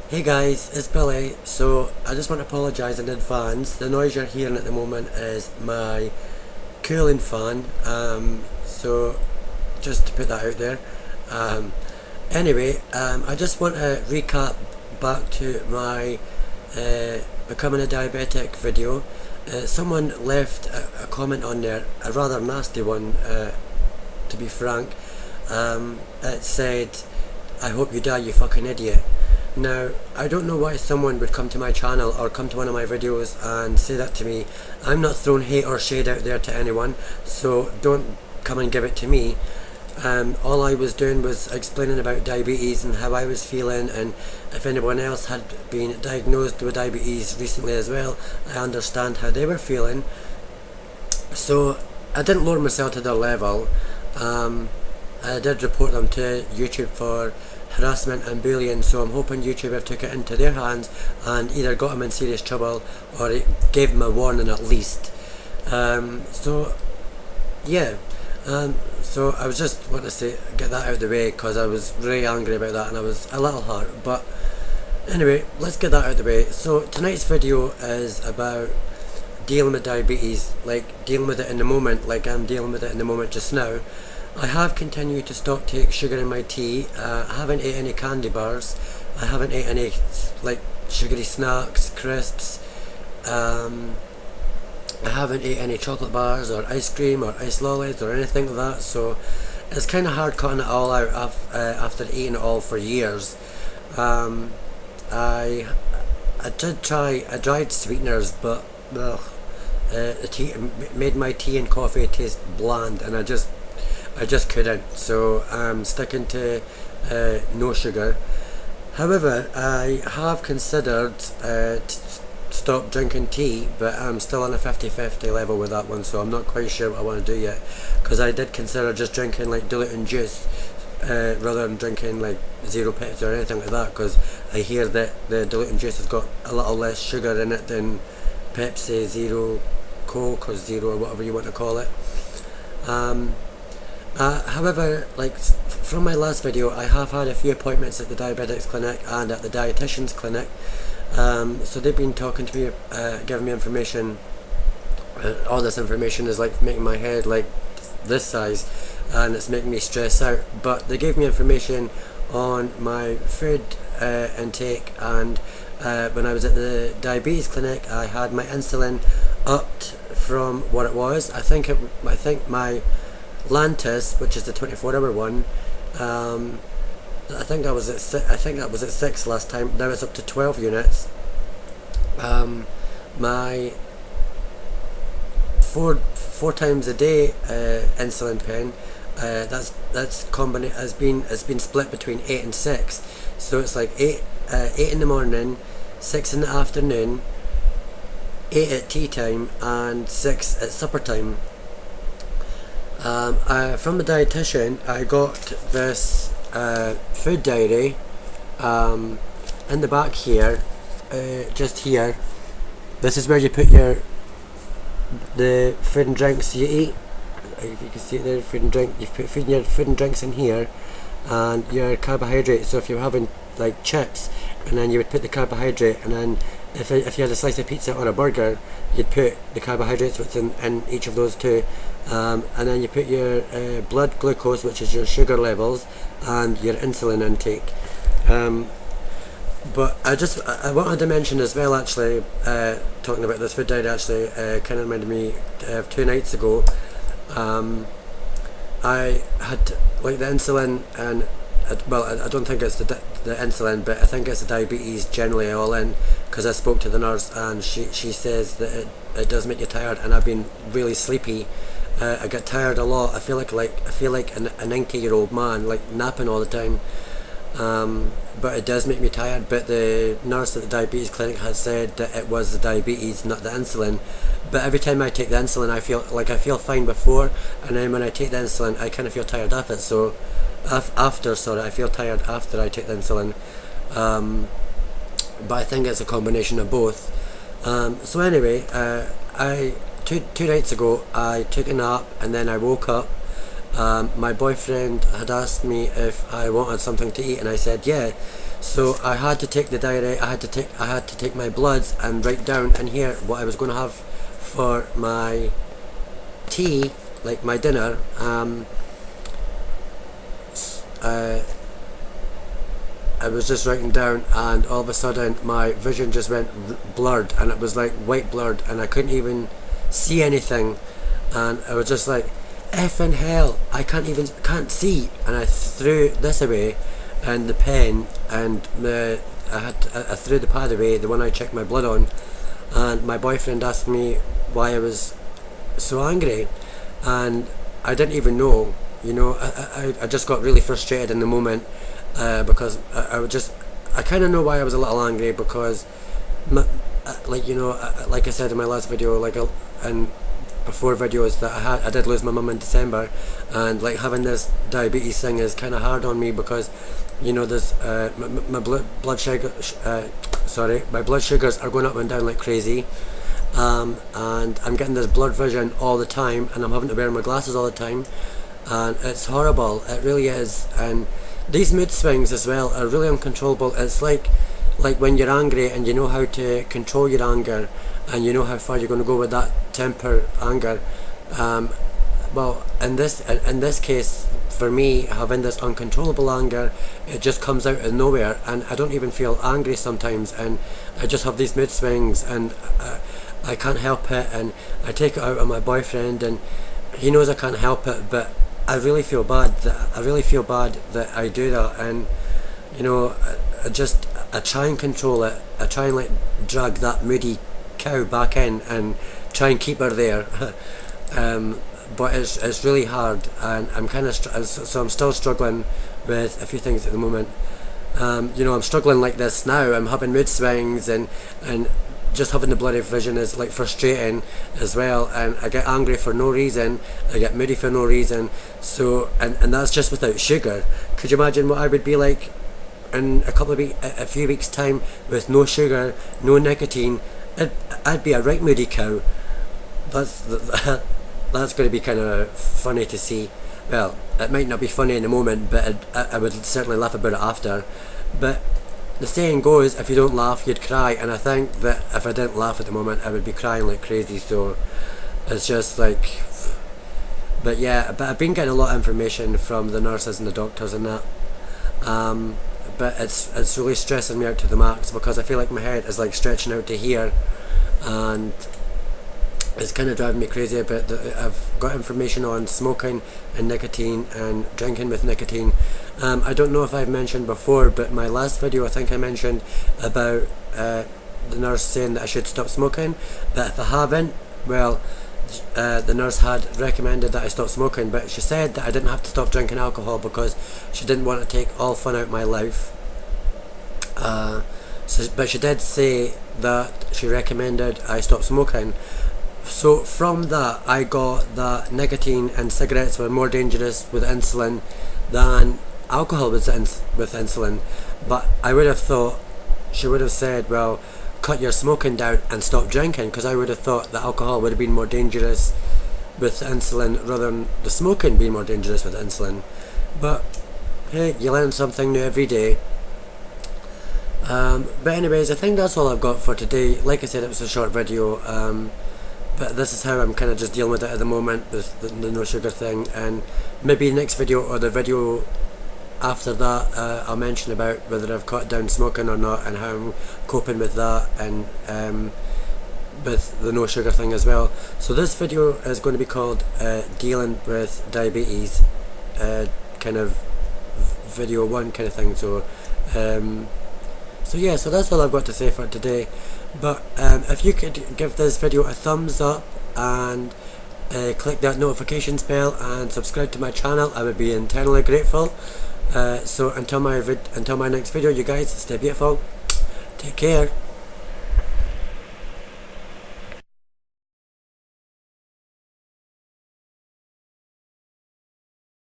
Hey guys, it's Billy. So I just want to apologise in advance. The noise you're hearing at the moment is my cooling fan. So just to put that out there. Um, I just want to recap back to my becoming a diabetic video. Someone left a comment on there, a rather nasty one, to be frank. It said, "I hope you die, you fucking idiot." Now, I don't know why someone would come to my channel or come to one of my videos and say that to me. I'm not throwing hate or shade out there to anyone, so don't come and give it to me. All I was doing was explaining about diabetes and how I was feeling, and if anyone else had been diagnosed with diabetes recently as well, I understand how they were feeling. So I didn't lower myself to their level. I did report them to YouTube for harassment and bullying, so I'm hoping YouTube have took it into their hands and either got them in serious trouble or it gave them a warning at least. So yeah, so I was just wanting to say, get that out of the way, because I was really angry about that and I was a little hurt. But anyway, let's get that out of the way. So tonight's video is about dealing with diabetes, like dealing with it in the moment, like I'm dealing with it in the moment just now. I have continued to stop take sugar in my tea. I haven't ate any candy bars. I haven't ate any like sugary snacks, crisps. I haven't ate any chocolate bars or ice cream or ice lollies or anything like that. So it's kind of hard cutting it all out after eating it all for years. I did try. I tried sweeteners, but the tea made my tea and coffee taste bland, and I just couldn't, so I'm sticking to no sugar. However, I have considered stop drinking tea, but I'm still on a 50-50 level with that one, so I'm not quite sure what I want to do yet, because I did consider just drinking like diluting juice rather than drinking like zero Pepsi or anything like that, because I hear that the diluting juice has got a little less sugar in it than Pepsi, Zero, Coke or Zero or whatever you want to call it. However, like from my last video, I have had a few appointments at the diabetics clinic and at the dietitian's clinic. So they've been talking to me, giving me information. All this information is like making my head like this size, and it's making me stress out. But they gave me information on my food intake, and when I was at the diabetes clinic, I had my insulin upped from what it was. I think my Lantus, which is the 24-hour one, I think that was at 6 last time. Now it's up to 12 units. My four times a day insulin pen, has been split between 8 and 6. So it's like 8 in the morning, 6 in the afternoon, 8 at tea time, and 6 at supper time. From the dietitian, I got this food diary in the back here, just here. This is where you put the food and drinks you eat. If you can see it there, food and drink. You put your food and drinks in here, and your carbohydrates. So if you're having like chips, and then you would put the carbohydrate, and then if you had a slice of pizza or a burger, you'd put the carbohydrates what's in each of those two, and then you put your blood glucose, which is your sugar levels, and your insulin intake. But I wanted to mention as well, actually, talking about this food diet, actually, kind of reminded me of 2 nights ago. I had like the insulin, and I don't think it's the insulin, but I think it's the diabetes generally all in, because I spoke to the nurse and she says that it does make you tired, and I've been really sleepy. I get tired a lot. I feel like a 90-year-old man, like napping all the time. But it does make me tired. But the nurse at the diabetes clinic has said that it was the diabetes, not the insulin. But every time I take the insulin, I feel fine before, and then when I take the insulin, I kind of feel tired after it. So I feel tired after I take the insulin. But I think it's a combination of both. So anyway, two nights ago I took a nap, and then I woke up, my boyfriend had asked me if I wanted something to eat, and I said yeah. So I had to take the diary. I had to take my bloods and write down in here what I was going to have for my tea, like my dinner. I was just writing down, and all of a sudden my vision just went blurred, and it was like white blurred, and I couldn't even see anything, and I was just like, effing hell, I can't see, and I threw this away, and the pen, and I threw the pad away, the one I checked my blood on, and my boyfriend asked me why I was so angry, and I didn't even know, I just got really frustrated in the moment, because I kind of know why I was a little angry, because like I said in my last video, and before videos, that I did lose my mum in December, and like having this diabetes thing is kind of hard on me, because there's my blood sugar my blood sugars are going up and down like crazy, and I'm getting this blurred vision all the time, and I'm having to wear my glasses all the time, and it's horrible, it really is. And these mood swings as well are really uncontrollable. It's like when you're angry and you know how to control your anger, and you know how far you're going to go with that temper anger. Well, in this case, for me, having this uncontrollable anger, it just comes out of nowhere, and I don't even feel angry sometimes, and I just have these mood swings, and I can't help it, and I take it out on my boyfriend, and he knows I can't help it, but I really feel bad that I do that, and I try and control it. I try and drag that moody cow back in and try and keep her there, but it's really hard, and I'm kind of so I'm still struggling with a few things at the moment. I'm struggling like this now. I'm having mood swings, and just having the bloody vision is like frustrating as well, and I get angry for no reason, I get moody for no reason, so and that's just without sugar. Could you imagine what I would be like in a few weeks time with no sugar, no nicotine? I'd be a right moody cow. That's going to be kind of funny to see. Well, it might not be funny in the moment, but I would certainly laugh about it after. But the saying goes, if you don't laugh, you'd cry, and I think that if I didn't laugh at the moment, I would be crying like crazy. So it's just like, but yeah, but I've been getting a lot of information from the nurses and the doctors and that, but it's really stressing me out to the max, because I feel like my head is like stretching out to here, and it's kind of driving me crazy a bit. I've got information on smoking and nicotine and drinking with nicotine. I don't know if I've mentioned before, but my last video I think I mentioned about the nurse saying that I should stop smoking, but if I haven't, well, the nurse had recommended that I stop smoking, but she said that I didn't have to stop drinking alcohol because she didn't want to take all fun out of my life. But she did say that she recommended I stop smoking. So from that, I got that nicotine and cigarettes were more dangerous with insulin than alcohol was with insulin. But I would have thought she would have said, well, cut your smoking down and stop drinking, because I would have thought that alcohol would have been more dangerous with insulin rather than the smoking being more dangerous with insulin. But hey, you learn something new every day. But anyways, I think that's all I've got for today. Like I said, it was a short video, but this is how I'm kind of just dealing with it at the moment, with the no sugar thing, and maybe the next video or the video after that, I'll mention about whether I've cut down smoking or not, and how I'm coping with that, and with the no sugar thing as well. So this video is going to be called dealing with diabetes, kind of video 1 kind of thing. So yeah, so that's all I've got to say for today. But if you could give this video a thumbs up and click that notifications bell and subscribe to my channel, I would be eternally grateful. So until my next video, you guys stay beautiful, take care.